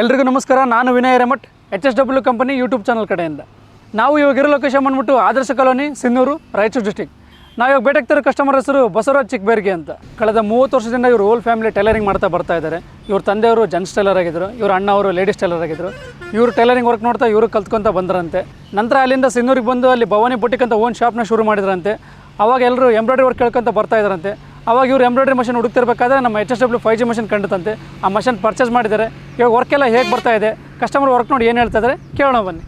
ಎಲ್ರಿಗೂ ನಮಸ್ಕಾರ. ನಾನು Vinay Hiremath, HSW company YouTube channel ಕಡೆಯಿಂದ. ನಾವು ಇವಾಗಿರೋ ಲೊಕೇಶನ್ ಬಂದ್ಬಿಟ್ಟು ಆದರ್ಶ ಕಾಲೋನಿ, ಸಿನ್ನೂರು, ರಾಯಚೂರು ಡಿಸ್ಟಿಕ್. ನಾವು ಇವಾಗ ಭೇಟಿಯಾಗ್ತಿರೋ ಕಸ್ಟಮರ್ ಹೆಸರು ಬಸವರಾಜ್ ಚಿಕ್ಕಬೇರ್ಗೆ ಅಂತ. ಕಳೆದ 30 ವರ್ಷದಿಂದ ಇವರು ಹೋಲ್ ಫ್ಯಾಮಿಲಿ ಟೈಲರಿಂಗ್ ಮಾಡ್ತಾ ಬರ್ತಾ ಇದ್ದಾರೆ. ಇವ್ರ ತಂದೆಯವರು ಜೆಂಟ್ಸ್ ಟೈಲರ್ ಆಗಿದ್ದರು, ಇವ್ರ ಅಣ್ಣ ಅವರು ಲೇಡೀಸ್ ಟೈಲರ್ ಆಗಿದ್ದರು. ಇವರು ಟೈಲರಿಂಗ್ ವರ್ಕ್ ನೋಡ್ತಾ ಇವರು ಕಲ್ತ್ಕೊತ ಬಂದ್ರಂತೆ. ನಂತರ ಅಲ್ಲಿಂದ ಸಿನ್ನೂರಿಗೆ ಬಂದು ಅಲ್ಲಿ ಭವಾನಿ ಬುಟಿಕ್ ಅಂತ ಓನ್ ಶಾಪ್ನ ಶುರು ಮಾಡಿದ್ರಂತೆ. ಅವಾಗ ಎಲ್ಲರೂ ಎಂಬ್ರಾಯ್ಡ್ರಿ ವರ್ಕ್ ಕೇಳ್ಕೊಂತ ಬರ್ತಾ ಇದ್ದಾರಂತೆ. ಅವಾಗ ಇವರು ಎಂಬ್ರಾಯ್ಡ್ರಿ ಮಷಿನ್ ಹುಡುಕ್ತಿರ್ಬೇಕಾದ್ರೆ ನಮ್ಮ HSW 5G ಮಷಿನ್ ಕಂಡುತ್ತಂತೆ. ಆ ಮಷಿನ್ ಪರ್ಚೇಸ್ ಮಾಡಿದ್ದಾರೆ. ಇವಾಗ ವರ್ಕೆಲ್ಲ ಹೇಗೆ ಬರ್ತಾ ಇದೆ, ಕಸ್ಟಮರ್ ವರ್ಕ್ ನೋಡಿ ಏನು ಹೇಳ್ತಾ ಇದ್ದಾರೆ ಕೇಳೋಣ ಬನ್ನಿ.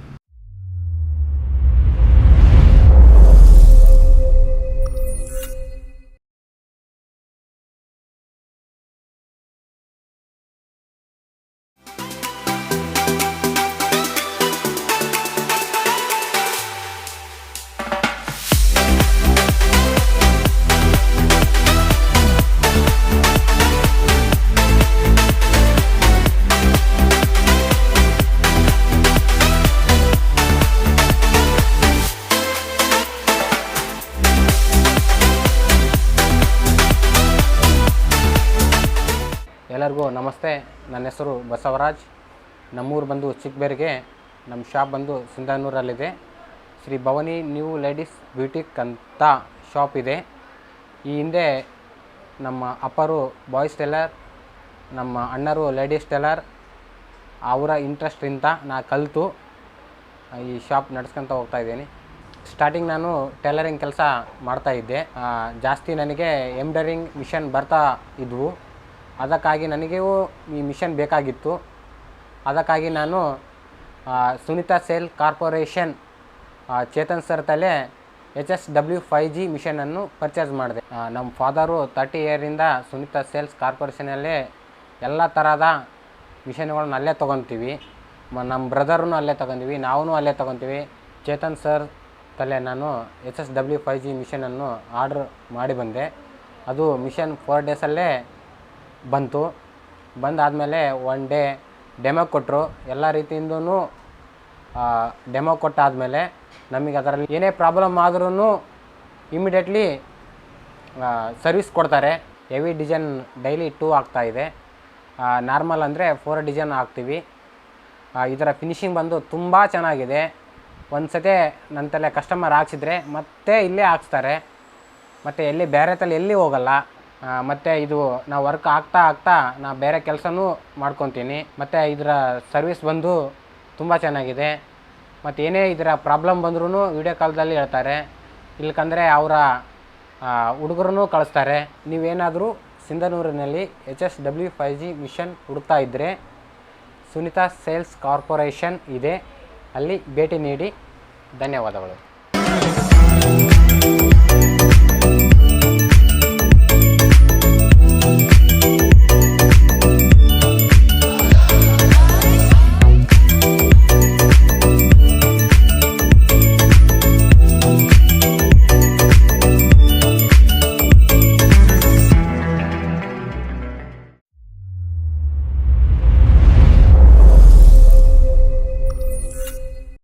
ಎಲ್ಲರಿಗೂ ನಮಸ್ತೆ. ನನ್ನ ಹೆಸರು ಬಸವರಾಜ್. ನಮ್ಮೂರು ಬಂದು ಚಿಕ್ಕಬೇರ್ಗೆ, ನಮ್ಮ ಶಾಪ್ ಬಂದು ಸಿಂಧನೂರಲ್ಲಿದೆ. ಶ್ರೀ ಭವಾನಿ ನ್ಯೂ ಲೇಡೀಸ್ ಬ್ಯೂಟಿಕ್ ಅಂತ ಶಾಪ್ ಇದೆ. ಈ ಹಿಂದೆ ನಮ್ಮ ಅಪ್ಪರು ಬಾಯ್ಸ್ ಟೈಲರ್, ನಮ್ಮ ಅಣ್ಣರು ಲೇಡೀಸ್ ಟೈಲರ್. ಅವರ ಇಂಟ್ರೆಸ್ಟಿಂದ ನಾನು ಕಲಿತು ಈ ಶಾಪ್ ನಡೆಸ್ಕೊತ ಹೋಗ್ತಾಯಿದ್ದೀನಿ. ಸ್ಟಾರ್ಟಿಂಗ್ ನಾನು ಟೈಲರಿಂಗ್ ಕೆಲಸ ಮಾಡ್ತಾಯಿದ್ದೆ. ಜಾಸ್ತಿ ನನಗೆ ಎಂಬ್ರಾಯ್ಡ್ರಿಂಗ್ ಮಿಷನ್ ಬರ್ತಾ ಇದ್ವು. ಅದಕ್ಕಾಗಿ ನನಗೂ ಈ ಮಿಷನ್ ಬೇಕಾಗಿತ್ತು. ಅದಕ್ಕಾಗಿ ನಾನು Sunita sale corporation Chetan sir ತಲೆ HSW 5G ಮಿಷನನ್ನು ಪರ್ಚೇಸ್ ಮಾಡಿದೆ. ನಮ್ಮ ಫಾದರು 30 ಇಯರಿಂದ ಸುನಿತಾ ಸೇಲ್ಸ್ ಕಾರ್ಪೊರೇಷನಲ್ಲೇ ಎಲ್ಲ ಥರದ ಮಿಷನ್ಗಳನ್ನ ಅಲ್ಲೇ ತೊಗೊತೀವಿ. ನಮ್ಮ ಬ್ರದರೂ ಅಲ್ಲೇ ತೊಗೊಂತೀವಿ, ನಾವೂ ಅಲ್ಲೇ ತೊಗೊತೀವಿ. ಚೇತನ್ ಸರ್ ತಲೆ ನಾನು HSW 5G ಮಿಷನನ್ನು ಆರ್ಡ್ರ್ ಮಾಡಿ ಬಂದೆ. ಅದು ಮಿಷನ್ 4 ಡೇಸಲ್ಲೇ ಬಂದಾದಮೇಲೆ 1 ಡೇ ಡೆಮೋ ಕೊಟ್ಟರು. ಎಲ್ಲ ರೀತಿಯಿಂದೂ ಡೆಮೋ ಕೊಟ್ಟಾದಮೇಲೆ ನಮಗೆ ಅದರಲ್ಲಿ ಏನೇ ಪ್ರಾಬ್ಲಮ್ ಆದ್ರೂ ಇಮಿಡಿಯೇಟ್ಲಿ ಸರ್ವಿಸ್ ಕೊಡ್ತಾರೆ. ಹೆವಿ ಡಿಸೈನ್ ಡೈಲಿ 2 ಆಗ್ತಾಯಿದೆ. ನಾರ್ಮಲ್ ಅಂದರೆ 4 ಡಿಸೈನ್ ಹಾಕ್ತೀವಿ. ಇದರ ಫಿನಿಶಿಂಗ್ ಬಂದು ತುಂಬ ಚೆನ್ನಾಗಿದೆ. ಒಂದು ಸತಿ ನನ್ನ ತಲೆ ಕಸ್ಟಮರ್ ಹಾಕ್ಸಿದ್ರೆ ಮತ್ತೆ ಇಲ್ಲೇ ಹಾಕ್ಸ್ತಾರೆ, ಮತ್ತು ಎಲ್ಲಿ ಬೇರೆ ತಲೆ ಎಲ್ಲಿ ಹೋಗಲ್ಲ. ಮತ್ತು ಇದು ನಾವು ವರ್ಕ್ ಆಗ್ತಾ ನಾ ಬೇರೆ ಕೆಲಸನೂ ಮಾಡ್ಕೊತೀನಿ. ಮತ್ತು ಇದರ ಸರ್ವಿಸ್ ಬಂದು ತುಂಬ ಚೆನ್ನಾಗಿದೆ. ಮತ್ತು ಏನೇ ಇದರ ಪ್ರಾಬ್ಲಮ್ ಬಂದ್ರೂ ವಿಡಿಯೋ ಕಾಲ್ದಲ್ಲಿ ಹೇಳ್ತಾರೆ, ಇಲ್ಲಕಂದರೆ ಅವರ ಹುಡುಗರೂ ಕಳಿಸ್ತಾರೆ. ನೀವೇನಾದರೂ ಸಿಂಧನೂರಿನಲ್ಲಿ HSW 5G ಮಿಷನ್ ಹುಡುಕ್ತಾ ಇದ್ದರೆ ಸುನಿತಾ ಸೇಲ್ಸ್ ಕಾರ್ಪೊರೇಷನ್ ಇದೆ, ಅಲ್ಲಿ ಭೇಟಿ ನೀಡಿ. ಧನ್ಯವಾದಗಳು.